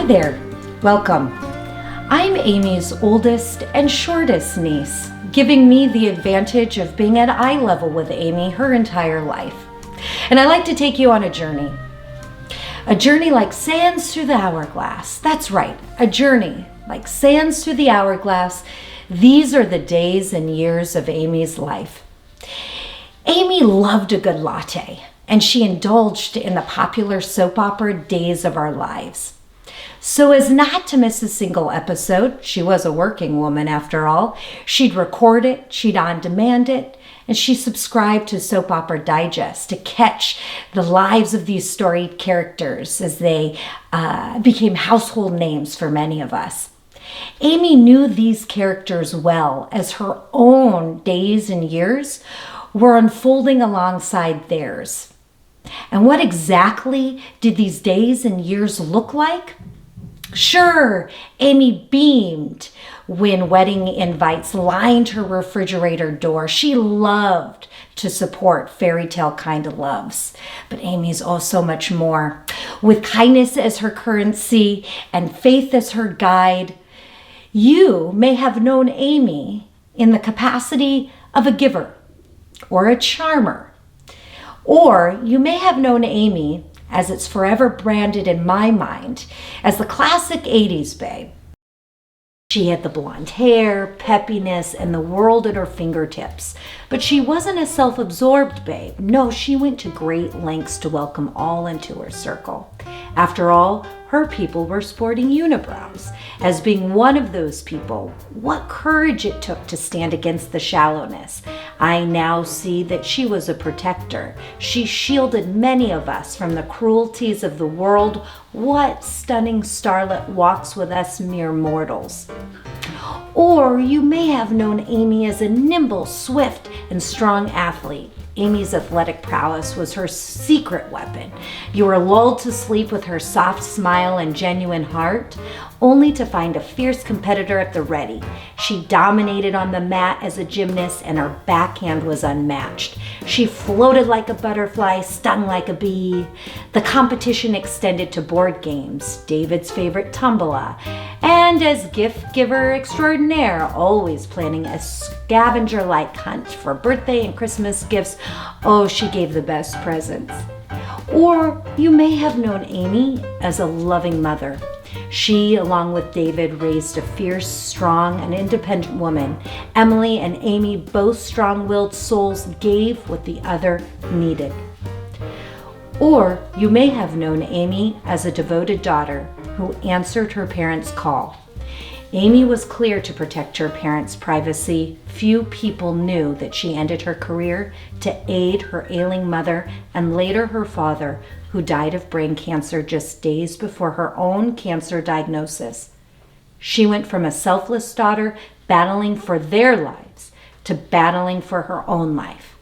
there, welcome. I'm Amy's oldest and shortest niece, giving me the advantage of being at eye level with Amy her entire life. And I like to take you on a journey. A journey like sands through the hourglass. That's right, a journey like sands through the hourglass. These are the days and years of Amy's life. Amy loved a good latte, and she indulged in the popular soap opera Days of Our Lives. So as not to miss a single episode, she was a working woman after all, she'd record it, she'd on-demand it, and she subscribed to Soap Opera Digest to catch the lives of these storied characters as they became household names for many of us. Amy knew these characters well as her own days and years were unfolding alongside theirs. And what exactly did these days and years look like? Sure, Amy beamed when wedding invites lined her refrigerator door. She loved to support fairy tale kind of loves. But Amy's so much more. With kindness as her currency and faith as her guide, you may have known Amy in the capacity of a giver or a charmer. Or you may have known Amy, as it's forever branded in my mind, as the classic 80s babe. She had the blonde hair, peppiness, and the world at her fingertips. But she wasn't a self-absorbed babe. No, she went to great lengths to welcome all into her circle. After all, her people were sporting unibrows. As being one of those people, what courage it took to stand against the shallowness. I now see that she was a protector. She shielded many of us from the cruelties of the world. What stunning starlet walks with us mere mortals? Or you may have known Amy as a nimble, swift, and strong athlete. Amy's athletic prowess was her secret weapon. You were lulled to sleep with her soft smile and genuine heart, only to find a fierce competitor at the ready. She dominated on the mat as a gymnast, and her backhand was unmatched. She floated like a butterfly, stung like a bee. The competition extended to board games, David's favorite tombola, and as gift giver extraordinaire, always planning a scavenger-like hunt for birthday and Christmas gifts. Oh, she gave the best presents. Or you may have known Amy as a loving mother. She, along with David, raised a fierce, strong, and independent woman. Emily and Amy, both strong-willed souls, gave what the other needed. Or you may have known Amy as a devoted daughter who answered her parents' call. Amy was clear to protect her parents' privacy. Few people knew that she ended her career to aid her ailing mother and later her father, who died of brain cancer just days before her own cancer diagnosis. She went from a selfless daughter battling for their lives to battling for her own life.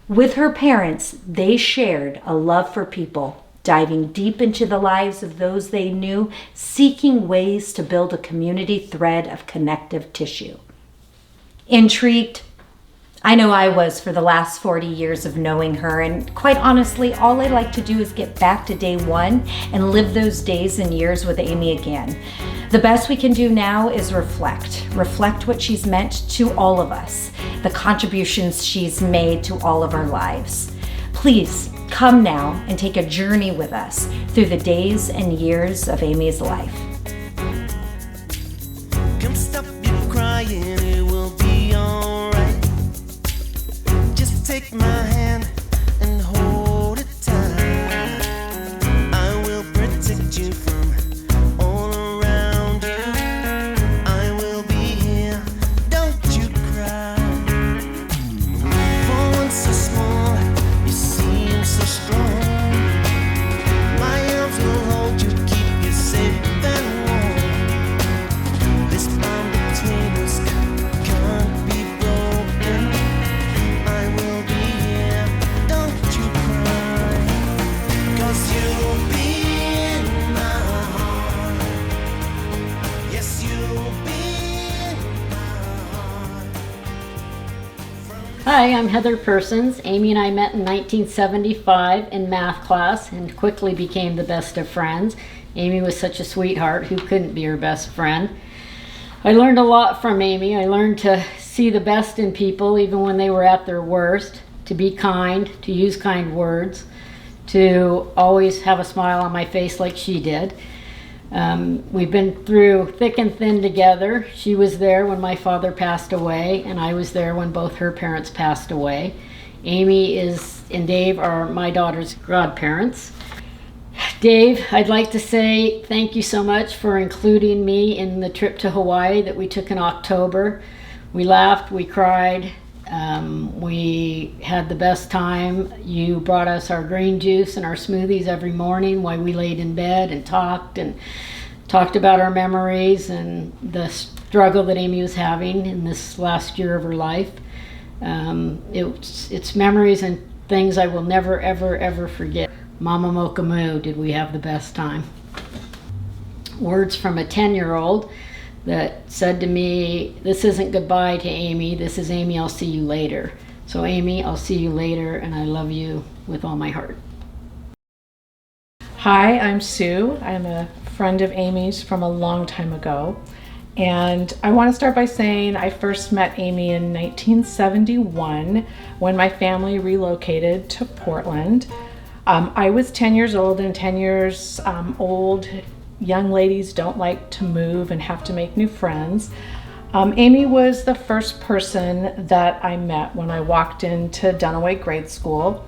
With her parents, they shared a love for people, diving deep into the lives of those they knew, seeking ways to build a community thread of connective tissue. Intrigued? I know I was for the last 40 years of knowing her, and quite honestly, all I'd like to do is get back to day one and live those days and years with Amy again. The best we can do now is reflect what she's meant to all of us, the contributions she's made to all of our lives. Please come now and take a journey with us through the days and years of Amy's life. Come stop your crying, it will be alright. Just take my hand and hold it tight. I will protect you from all around you. I will be here, don't you cry. For once so small, you seem so strong. My arms will hold you, keep you safe and warm. This bond between us can't be broken. I will be here, don't you cry. 'Cause you'll be in my heart. Yes, you'll be in my heart. Hi, I'm Heather Persons. Amy and I met in 1975 in math class and quickly became the best of friends. Amy was such a sweetheart. Who couldn't be her best friend? I learned a lot from Amy. I learned to see the best in people even when they were at their worst, to be kind, to use kind words, to always have a smile on my face like she did. We've been through thick and thin together. She was there when my father passed away, and I was there when both her parents passed away. Amy and Dave are my daughter's godparents. Dave, I'd like to say thank you so much for including me in the trip to Hawaii that we took in October. We laughed, we cried, we had the best time. You brought us our green juice and our smoothies every morning while we laid in bed and talked about our memories and the struggle that Amy was having in this last year of her life. It's memories and things I will never, ever, ever forget. Mama Mocha Moo, did we have the best time. Words from a 10-year-old that said to me, this isn't goodbye to Amy, this is Amy, I'll see you later. So Amy, I'll see you later, and I love you with all my heart. Hi, I'm Sue. I'm a friend of Amy's from a long time ago. And I want to start by saying I first met Amy in 1971 when my family relocated to Portland. I was 10 years old, and 10 years old young ladies don't like to move and have to make new friends. Amy was the first person that I met when I walked into Dunaway grade school,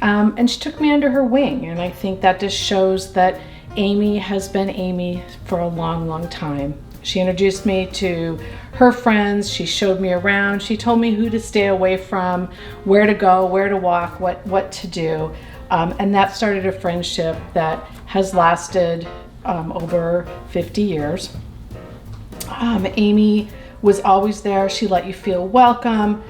and she took me under her wing, and I think that just shows that Amy has been Amy for a long, long time. She introduced me to her friends, she showed me around, she told me who to stay away from, where to go, where to walk, what to do. And that started a friendship that has lasted over 50 years. Amy was always there. She let you feel welcome.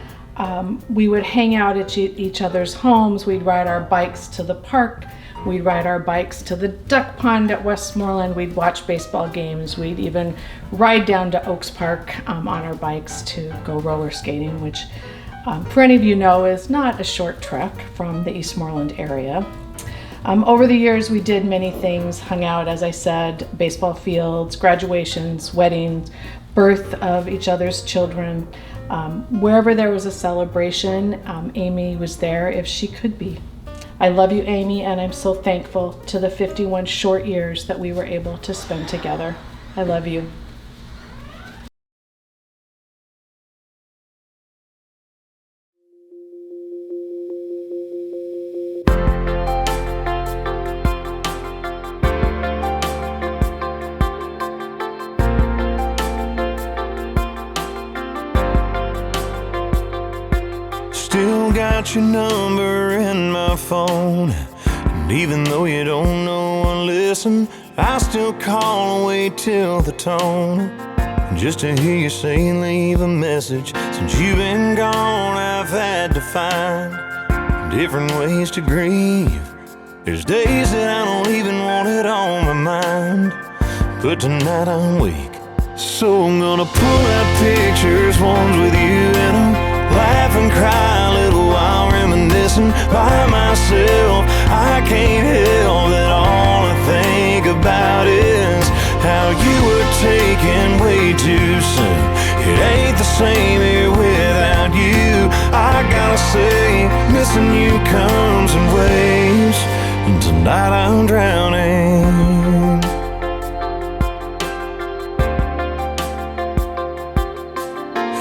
We would hang out at each other's homes. We'd ride our bikes to the park. We'd ride our bikes to the duck pond at Westmoreland. We'd watch baseball games. We'd even ride down to Oaks Park on our bikes to go roller skating, which for any of you know is not a short trek from the Eastmoreland area. Over the years, we did many things, hung out, as I said, baseball fields, graduations, weddings, birth of each other's children. Wherever there was a celebration, Amy was there if she could be. I love you, Amy, and I'm so thankful to the 51 short years that we were able to spend together. I love you. Still got your number in my phone, and even though you don't know or listen, I still call and wait till the tone, just to hear you say leave a message. Since you've been gone, I've had to find different ways to grieve. There's days that I don't even want it on my mind, but tonight I'm weak, so I'm gonna pull out pictures, ones with you in them. Laugh and cry a little while reminiscing by myself. I can't help that all I think about is how you were taken way too soon. It ain't the same here without you. I gotta say, missing you comes in waves, and tonight I'm drowning.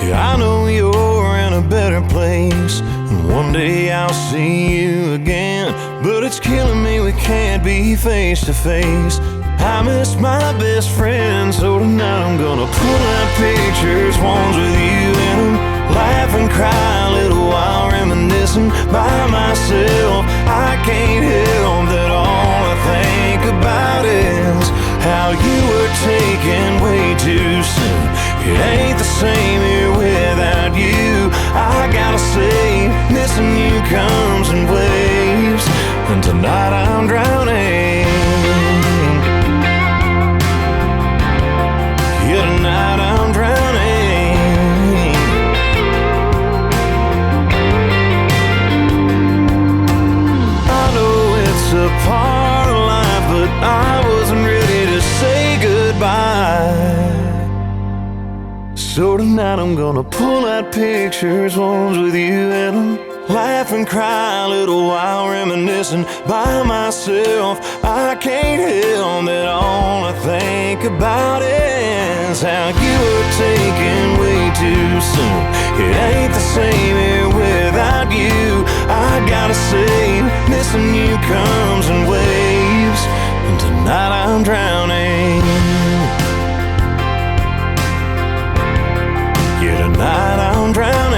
Yeah, I know you're in a better place, and one day I'll see you again, but it's killing me we can't be face to face. I miss my best friend, so tonight I'm gonna pull out pictures, ones with you in them. Laugh and cry a little while reminiscing by myself. I can't help that all I think about is how you were taken way too soon. It ain't the same here without you. I gotta say, missing you comes in waves, and tonight I'm drowning. Yeah, tonight I'm drowning. I know it's a part of life, but I wasn't ready night I'm gonna pull out pictures, ones with you in them. Laugh and cry a little while reminiscing by myself. I can't help that all I think about is how you were taken way too soon. It ain't the same here without you. I gotta say, missing you comes in waves, and tonight I'm drowning. Yeah, tonight I'm drowning.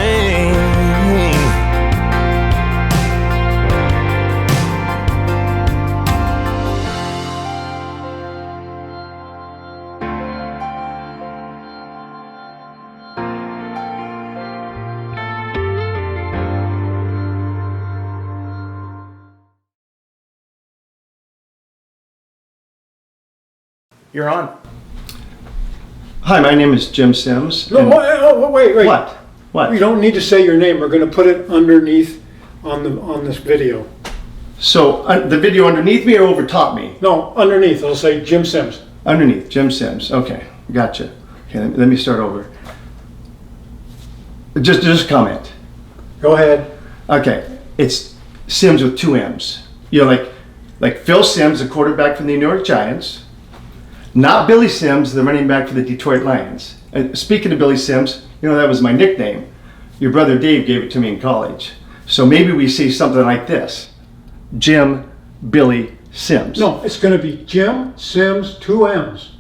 You're on. Hi, my name is Jim Sims. No, wait. What? What? You don't need to say your name. We're going to put it underneath on this video. So the video underneath me or over top me? No, underneath. It'll say Jim Sims. Underneath, Jim Sims. Okay, gotcha. Okay, let me start over. Just comment. Go ahead. Okay, it's Sims with two M's. You know, like Phil Simms, the quarterback for the New York Giants. Not Billy Sims, the running back for the Detroit Lions. And speaking of Billy Sims, you know, that was my nickname. Your brother Dave gave it to me in college. So maybe we see something like this. Jim Billy Sims. No, it's going to be Jim Sims, two M's.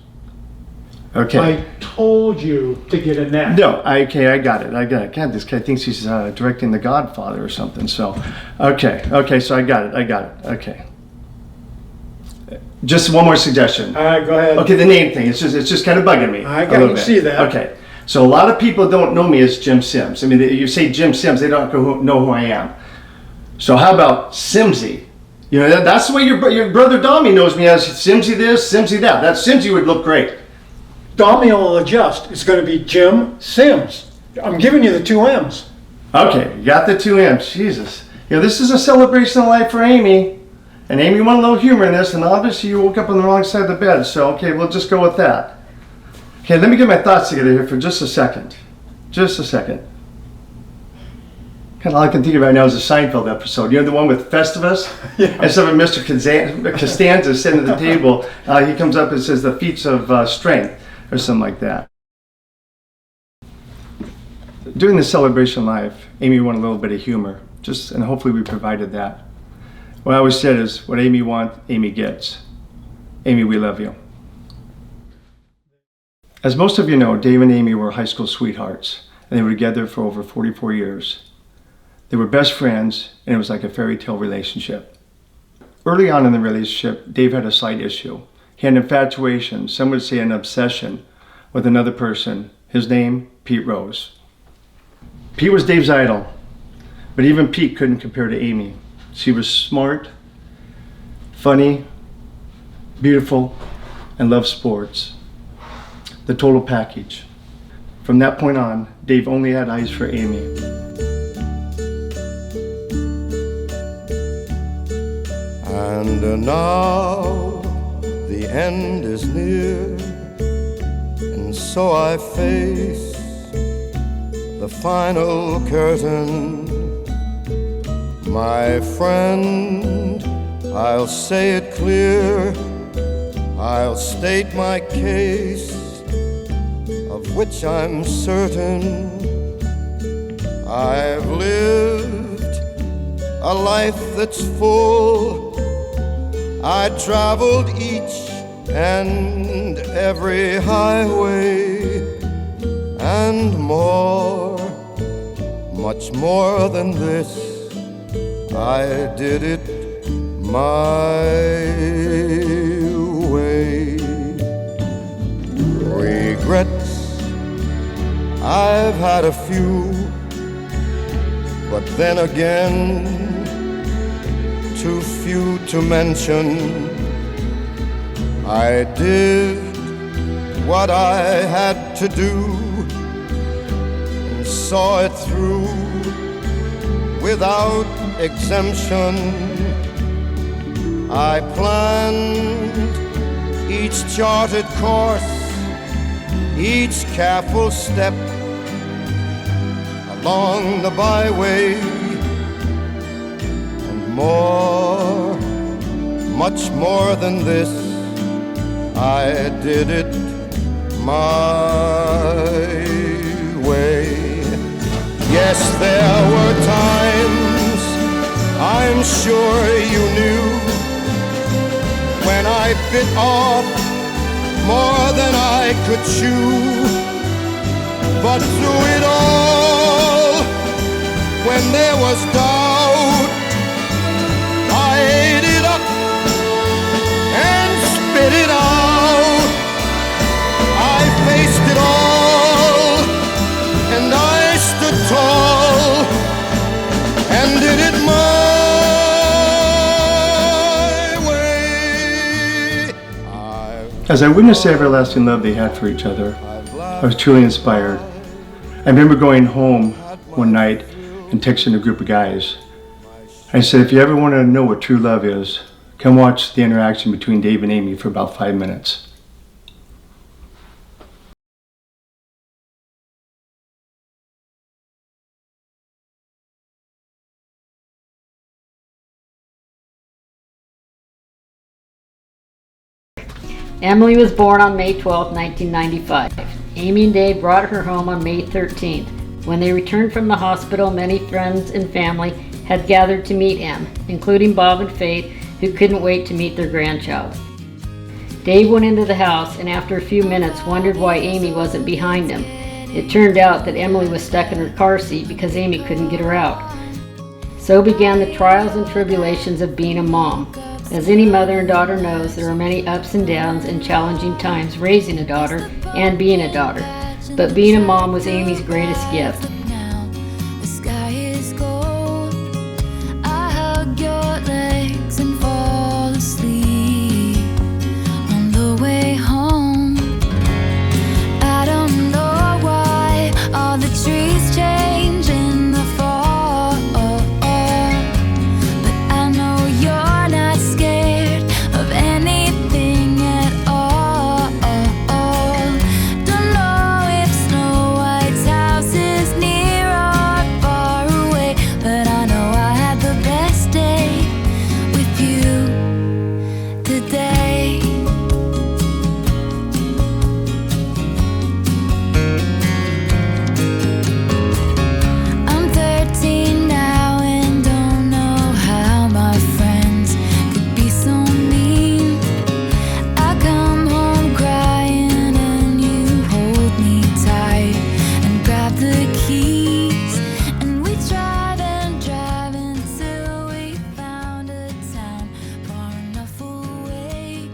Okay. I told you to get in that. No, I got it. God, this guy thinks he's directing The Godfather or something. So, okay, so I got it. Okay. Just one more suggestion. All right, go ahead. Okay, the name thing. It's just kind of bugging me. I can see that. Okay, so a lot of people don't know me as Jim Sims. I mean, you say Jim Sims, they don't know who I am. So how about Simsy? You know, that's the way your brother Dommy knows me as Simsy this, Simsy that. That Simsy would look great. Dommy will adjust. It's going to be Jim Sims. I'm giving you the two M's. Okay, you got the two M's. Jesus. You know, this is a celebration of life for Amy. And Amy wanted a little humor in this, and obviously you woke up on the wrong side of the bed, so okay, we'll just go with that. Okay, let me get my thoughts together here for just a second. Kind of all I can think of right now is a Seinfeld episode. You know, the one with Festivus? Yeah. Instead of Mr. Costanza sitting at the table, he comes up and says the feats of strength, or something like that. During the celebration of life, Amy wanted a little bit of humor, and hopefully we provided that. What I always said is, what Amy wants, Amy gets. Amy, we love you. As most of you know, Dave and Amy were high school sweethearts, and they were together for over 44 years. They were best friends, and it was like a fairy tale relationship. Early on in the relationship, Dave had a slight issue. He had an infatuation, some would say an obsession, with another person. His name, Pete Rose. Pete was Dave's idol, but even Pete couldn't compare to Amy. She was smart, funny, beautiful, and loved sports. The total package. From that point on, Dave only had eyes for Amy. And now the end is near, and so I face the final curtain. My friend, I'll say it clear, I'll state my case, of which I'm certain. I've lived a life that's full. I traveled each and every highway, and more, much more than this. I did it my way. Regrets, I've had a few, but then again, too few to mention. I did what I had to do and saw it through without exemption. I planned each charted course, each careful step along the byway, and more, much more than this, I did it my way. Yes, there were times, I'm sure you knew, when I bit off more than I could chew. But through it all, when there was doubt, I ate it up and spit it out. I faced it all, and I stood tall, and did it my way. As I witnessed the everlasting love they had for each other, I was truly inspired. I remember going home one night and texting a group of guys. I said, if you ever want to know what true love is, come watch the interaction between Dave and Amy for about 5 minutes. Emily was born on May 12, 1995. Amy and Dave brought her home on May 13th. When they returned from the hospital, many friends and family had gathered to meet Em, including Bob and Faith, who couldn't wait to meet their grandchild. Dave went into the house and after a few minutes wondered why Amy wasn't behind him. It turned out that Emily was stuck in her car seat because Amy couldn't get her out. So began the trials and tribulations of being a mom. As any mother and daughter knows, there are many ups and downs and challenging times raising a daughter and being a daughter. But being a mom was Amy's greatest gift. Now the sky is gold. I hug your legs and fall asleep on the way home. I don't know why all the trees change in the fall, but I know you're not scared of anything at all. Don't know if Snow White's house is near or far away, but I know I had the best day with you today. I'm 13 now and don't know how my friends could be so mean. I come home crying and you hold me tight and grab the keys, and we drive until we found a town far enough away,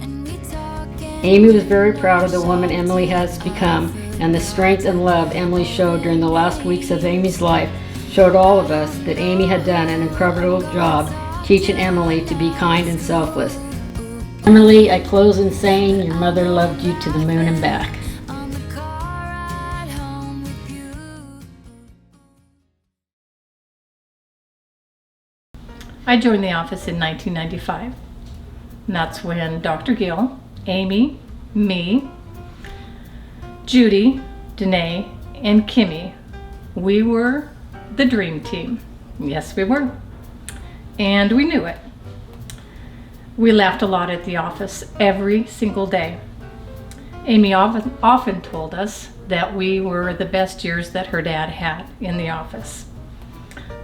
and we talk and Amy was very proud of the woman Emily has become, and the strength and love Emily showed during the last weeks of Amy's life showed all of us that Amy had done an incredible job teaching Emily to be kind and selfless. Emily, I close in saying your mother loved you to the moon and back. on the car ride home with you. I joined the office in 1995. And that's when Dr. Gill, Amy, me, Judy, Danae, and Kimmy, we were the dream team. Yes, we were. And we knew it. We laughed a lot at the office every single day. Amy often told us that we were the best years that her dad had in the office.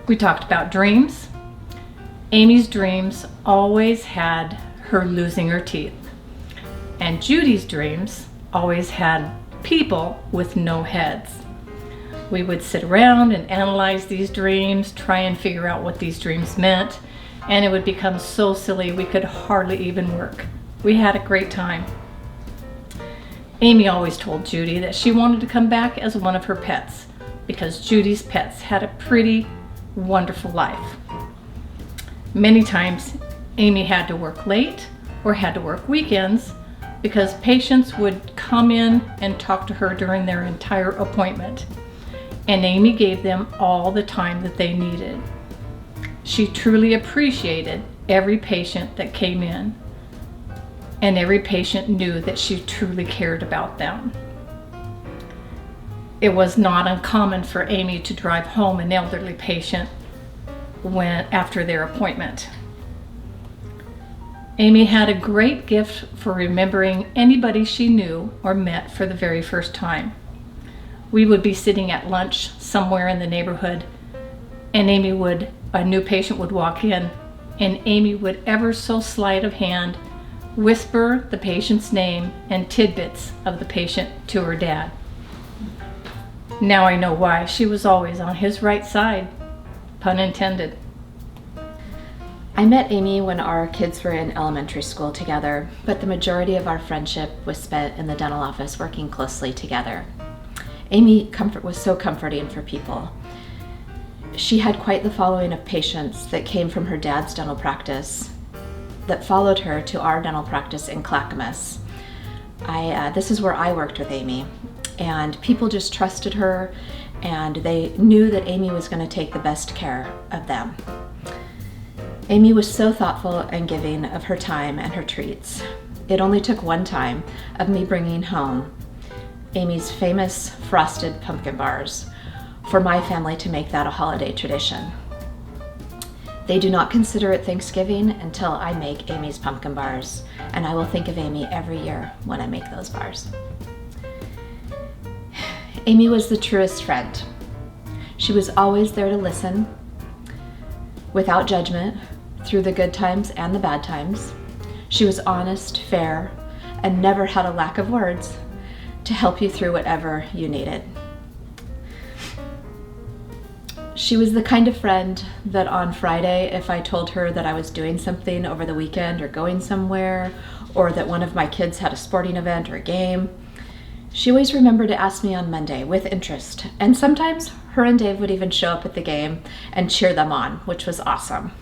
We talked about dreams. Amy's dreams always had her losing her teeth. And Judy's dreams always had people with no heads. We would sit around and analyze these dreams, try and figure out what these dreams meant, and it would become so silly we could hardly even work. We had a great time. Amy always told Judy that she wanted to come back as one of her pets because Judy's pets had a pretty wonderful life. Many times Amy had to work late or had to work weekends because patients would come in and talk to her during their entire appointment, and Amy gave them all the time that they needed. She truly appreciated every patient that came in, and every patient knew that she truly cared about them. it was not uncommon for Amy to drive home an elderly patient after their appointment. Amy had a great gift for remembering anybody she knew or met for the very first time. We would be sitting at lunch somewhere in the neighborhood, and a new patient would walk in, and Amy would, ever so sleight of hand, whisper the patient's name and tidbits of the patient to her dad. Now I know why. She was always on his right side, pun intended. I met Amy when our kids were in elementary school together, but the majority of our friendship was spent in the dental office working closely together. Amy was so comforting for people. She had quite the following of patients that came from her dad's dental practice that followed her to our dental practice in Clackamas. This is where I worked with Amy, and people just trusted her, and they knew that Amy was going to take the best care of them. Amy was so thoughtful and giving of her time and her treats. It only took one time of me bringing home Amy's famous frosted pumpkin bars for my family to make that a holiday tradition. They do not consider it Thanksgiving until I make Amy's pumpkin bars, and I will think of Amy every year when I make those bars. Amy was the truest friend. She was always there to listen, without judgment, through the good times and the bad times. She was honest, fair, and never had a lack of words to help you through whatever you needed. She was the kind of friend that on Friday, if I told her that I was doing something over the weekend or going somewhere, or that one of my kids had a sporting event or a game, she always remembered to ask me on Monday with interest. And sometimes her and Dave would even show up at the game and cheer them on, which was awesome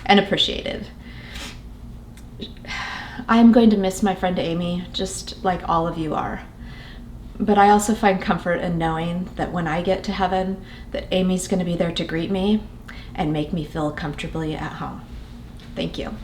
and appreciated. I am going to miss my friend Amy, just like all of you are. But I also find comfort in knowing that when I get to heaven, that Amy's going to be there to greet me and make me feel comfortably at home. Thank you.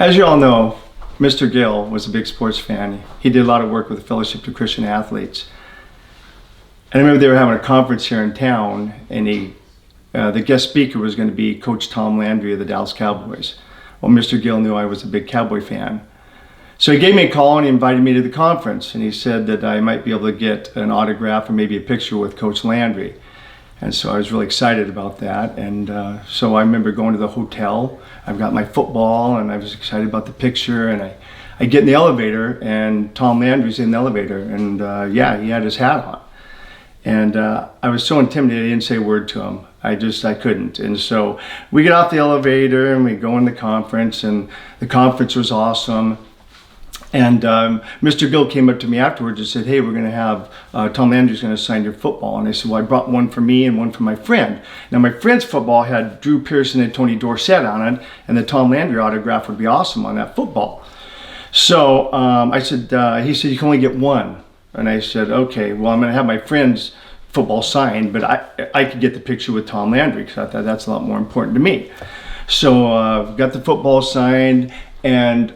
As you all know, Mr. Gill was a big sports fan. He did a lot of work with the Fellowship of Christian Athletes. And I remember they were having a conference here in town, and the guest speaker was going to be Coach Tom Landry of the Dallas Cowboys. Well, Mr. Gill knew I was a big Cowboy fan. So he gave me a call and he invited me to the conference, and he said that I might be able to get an autograph or maybe a picture with Coach Landry. And so I was really excited about that. And so I remember going to the hotel. I've got my football and I was excited about the picture. And I get in the elevator and Tom Landry's in the elevator. And he had his hat on. And I was so intimidated, I didn't say a word to him. I couldn't. And so we get off the elevator and we go in the conference, and the conference was awesome. And Mr. Gill came up to me afterwards and said, "Hey, we're going to have, Tom Landry's going to sign your football." And I said, "Well, I brought one for me and one for my friend." Now, my friend's football had Drew Pearson and Tony Dorsett on it, and the Tom Landry autograph would be awesome on that football. So I said, he said, "You can only get one." And I said, "Okay, well, I'm going to have my friend's football signed, but I could get the picture with Tom Landry because I thought that's a lot more important to me." So got the football signed, and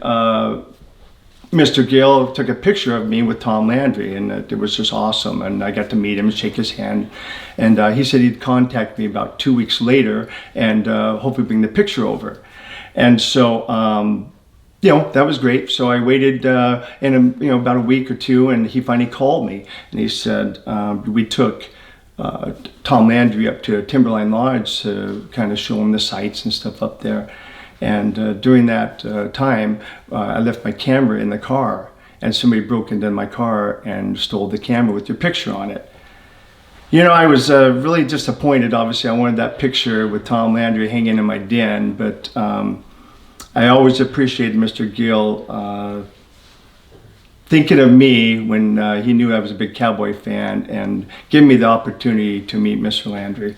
Mr. Gill took a picture of me with Tom Landry, and it was just awesome. And I got to meet him and shake his hand. And he said he'd contact me about 2 weeks later and hopefully bring the picture over. And so, that was great. So I waited about a week or two, and he finally called me. And he said, we took Tom Landry up to Timberline Lodge to kind of show him the sights and stuff up there. And during that time, I left my camera in the car, and somebody broke into my car and stole the camera with your picture on it. I was really disappointed. Obviously, I wanted that picture with Tom Landry hanging in my den, but I always appreciated Mr. Gill thinking of me when he knew I was a big Cowboy fan and giving me the opportunity to meet Mr. Landry.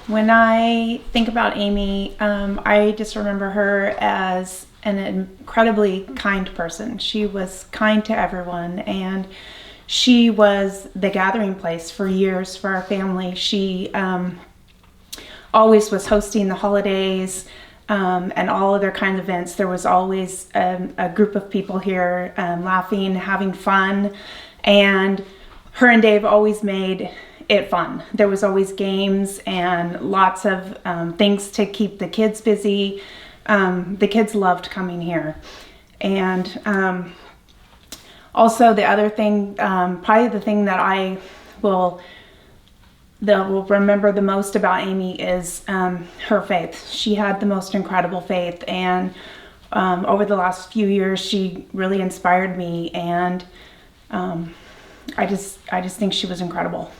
When I think about Amy, I just remember her as an incredibly kind person. She was kind to everyone, and she was the gathering place for years for our family. She always was hosting the holidays and all other kind of events. There was always a group of people here laughing, having fun, and her and Dave always made it fun. There was always games and lots of things to keep the kids busy. The kids loved coming here. And also the other thing, probably the thing that I will remember the most about Amy is her faith. She had the most incredible faith, and over the last few years she really inspired me, and I just think she was incredible.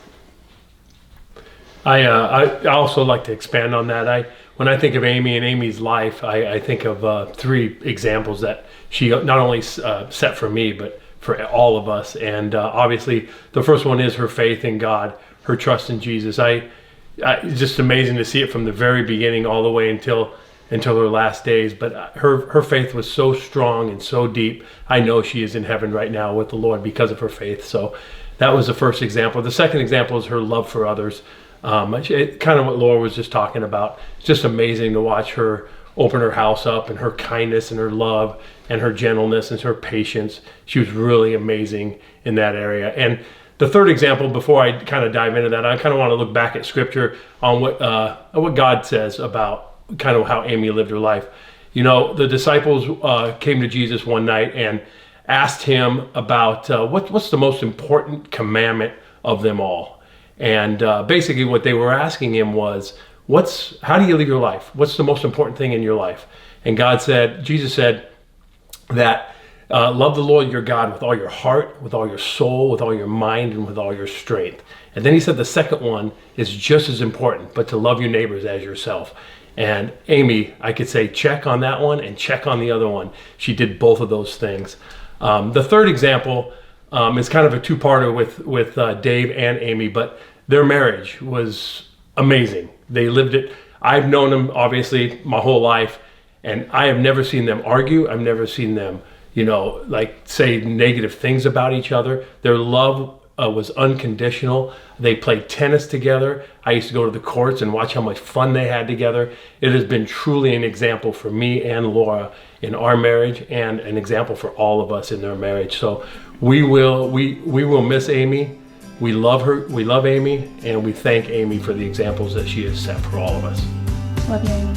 I also like to expand on that. When I think of Amy and Amy's life, I think of 3 examples that she not only set for me, but for all of us. And obviously, the first one is her faith in God, her trust in Jesus. It's just amazing to see it from the very beginning all the way until her last days. But her faith was so strong and so deep. I know she is in heaven right now with the Lord because of her faith. So that was the first example. The second example is her love for others. Kind of what Laura was just talking about. It's just amazing to watch her open her house up, and her kindness and her love and her gentleness and her patience. She was really amazing in that area. And the third example, before I kind of dive into that, I kind of want to look back at Scripture on what God says about kind of how Amy lived her life. The disciples came to Jesus one night and asked him about what's the most important commandment of them all. And basically what they were asking him was, how do you live your life? What's the most important thing in your life? And Jesus said that love the Lord your God with all your heart, with all your soul, with all your mind, and with all your strength. And then he said the second one is just as important, but to love your neighbors as yourself. And Amy, I could say check on that one and check on the other one. She did both of those things. The third example is kind of a two-parter with Dave and Amy, but their marriage was amazing. They lived it. I've known them obviously my whole life, and I have never seen them argue. I've never seen them, say negative things about each other. Their love was unconditional. They played tennis together. I used to go to the courts and watch how much fun they had together. It has been truly an example for me and Laura in our marriage, and an example for all of us in their marriage. So we will miss Amy. We love her. We love Amy, and we thank Amy for the examples that she has set for all of us. Love you, Amy.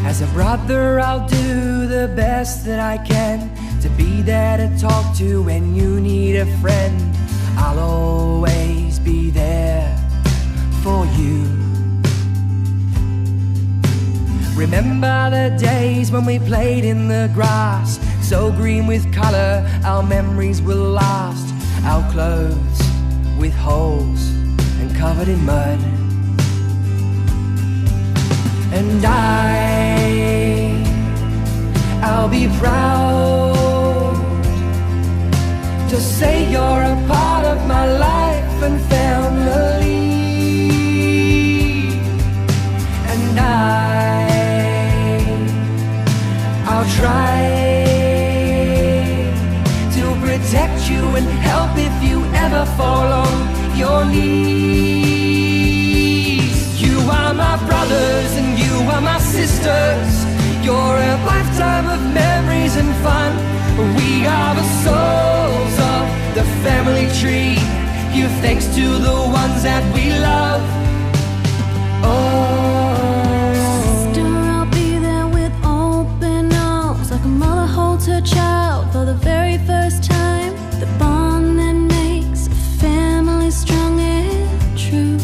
As a brother, I'll do the best that I can to be there to talk to when you need a friend. I'll always be there for you. Remember the days when we played in the grass, so green with color, our memories will last. Our clothes with holes and covered in mud. And I'll be proud to say you're a part of my life and family. And I'll try to protect you and help if you ever fall on your knees. You are my brothers and you are my sisters. You're a lifetime of memories and fun. We are the souls of the family tree. Give thanks to the ones that we love. Sister, I'll be there with open arms, like a mother holds her child for the very first time. The bond that makes a family strong and true.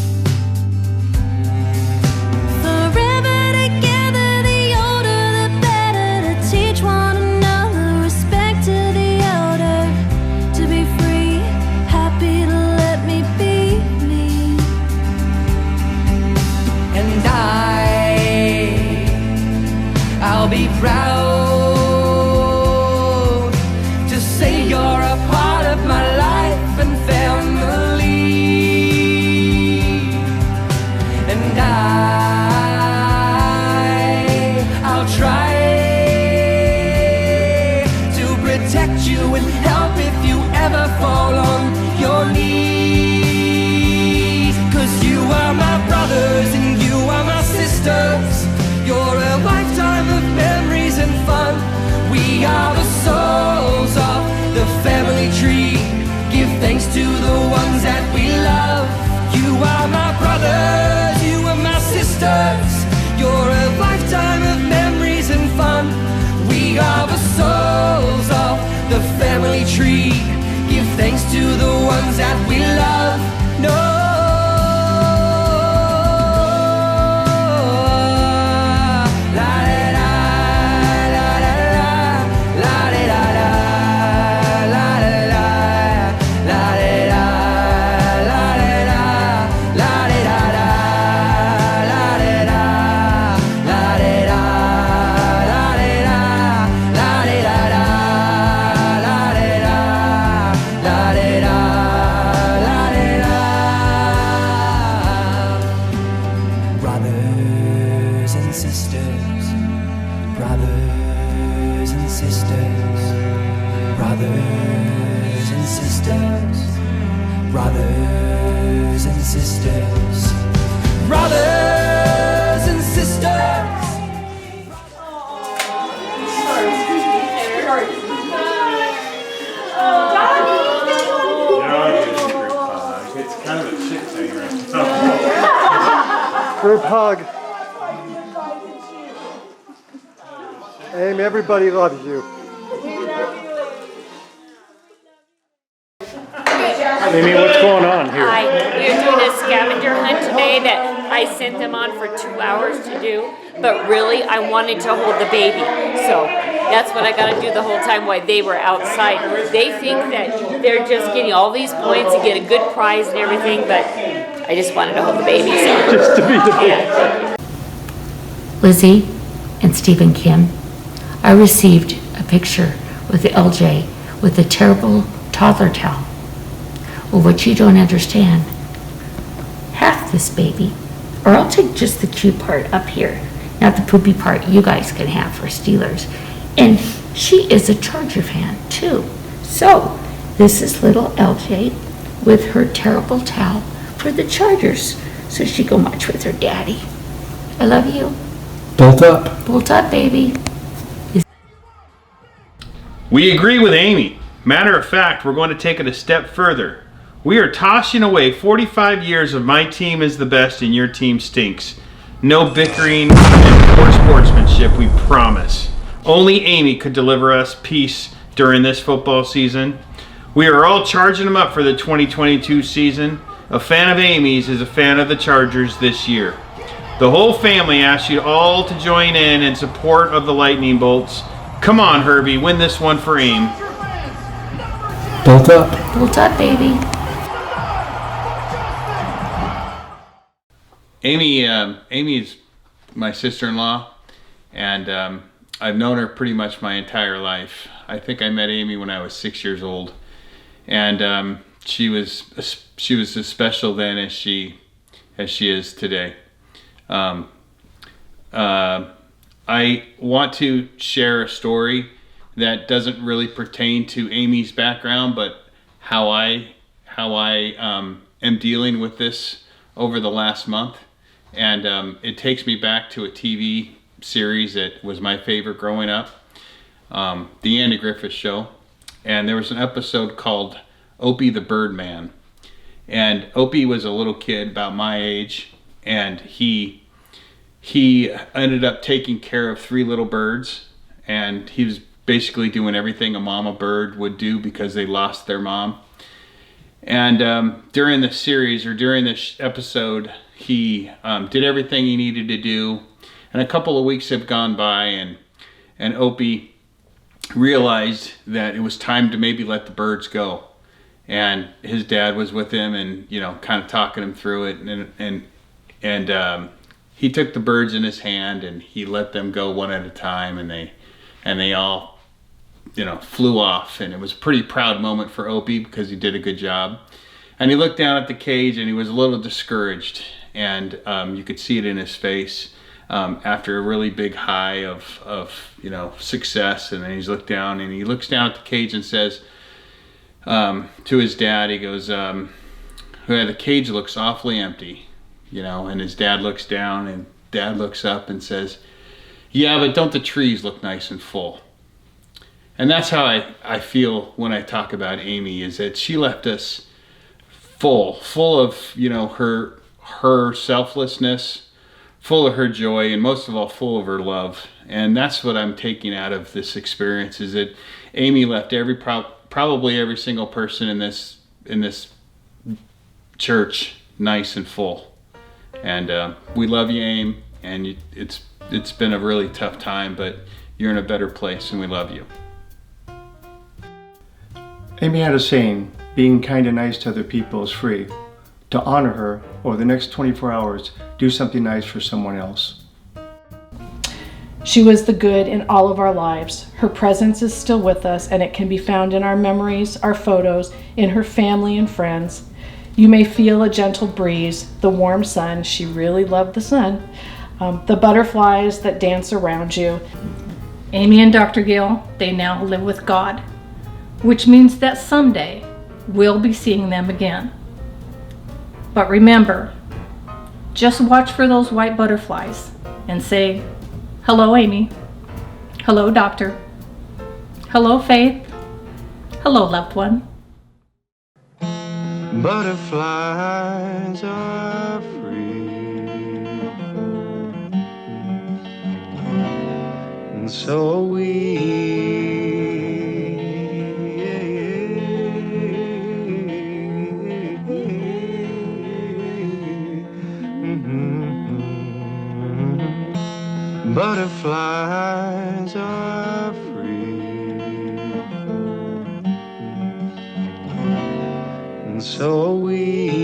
Forever together, the older the better, to teach one another respect to the elder, to be free, happy to let me be me. And I'll be proud to say you're a part of my life and family. And I'll try to protect you and help if you ever fall on your knees. 'Cause you are my brothers and you are my sisters. You're a lifetime of memories and fun. We are the souls of the family tree. Give thanks to the ones that we love. You are my brothers, you are my sisters. You're a lifetime of memories and fun. We are the souls of the family tree. Give thanks to the ones that we love. No. Brothers and sisters, brothers and sisters, brothers and sisters, brothers and sisters, brothers and sisters. It's kind of a chick thing, right? Group hug. Amy, everybody loves you. Amy, what's going on here? Hi, we are doing a scavenger hunt today that I sent them on for 2 hours to do, but really I wanted to hold the baby, so that's what I got to do the whole time while they were outside. They think that they're just getting all these points and get a good prize and everything, but I just wanted to hold the baby. So. Just to be the baby. Yeah. Lizzie and Stephen Kim, I received a picture with with the LJ with the terrible toddler towel. Well, what you don't understand, half this baby, or I'll take just the cute part up here, not the poopy part you guys can have for Steelers. And she is a Charger fan too. So this is little LJ with her terrible towel for the Chargers, so she can watch with her daddy. I love you. Bolt up. Bolt up, baby. We agree with Amy. Matter of fact, we're going to take it a step further. We are tossing away 45 years of my team is the best and your team stinks. No bickering and poor sportsmanship, we promise. Only Amy could deliver us peace during this football season. We are all charging them up for the 2022 season. A fan of Amy's is a fan of the Chargers this year. The whole family asks you all to join in support of the Lightning Bolts. Come on, Herbie, win this one for Aim. Bolt up. Bolt up, baby. Amy is my sister-in-law, and I've known her pretty much my entire life. I think I met Amy when I was 6 years old, and she was as special then as she is today. I want to share a story that doesn't really pertain to Amy's background, but how I am dealing with this over the last month. And it takes me back to a TV series that was my favorite growing up, The Andy Griffith Show. And there was an episode called Opie the Birdman. And Opie was a little kid about my age, and he ended up taking care of 3 little birds, and he was basically doing everything a mama bird would do because they lost their mom. And during the series, or during this episode, he did everything he needed to do. And a couple of weeks have gone by, and Opie realized that it was time to maybe let the birds go. And his dad was with him, and kind of talking him through it. And he took the birds in his hand, and he let them go one at a time, and they all flew off. And it was a pretty proud moment for Opie because he did a good job. And he looked down at the cage, and he was a little discouraged, and you could see it in his face after a really big high of success. And then he looks down at the cage and says to his dad, he goes, the cage looks awfully empty, and his dad looks down, and Dad looks up and says, yeah, but don't the trees look nice and full? And that's how I feel when I talk about Amy, is that she left us full of her selflessness, full of her joy, and most of all full of her love. And that's what I'm taking out of this experience, is that Amy left probably every single person in this church nice and full. And we love you, Aim, and it's been a really tough time, but you're in a better place, and we love you. Amy had a saying, being kind and nice to other people is free. To honor her, over the next 24 hours, do something nice for someone else. She was the good in all of our lives. Her presence is still with us, and it can be found in our memories, our photos, in her family and friends. You may feel a gentle breeze, the warm sun. She really loved the sun. The butterflies that dance around you. Amy and Dr. Gill, they now live with God, which means that someday we'll be seeing them again. But remember, just watch for those white butterflies and say, hello, Amy. Hello, Doctor. Hello, Faith. Hello, loved one. Butterflies are free, and so are we. Butterflies are free, and so are we.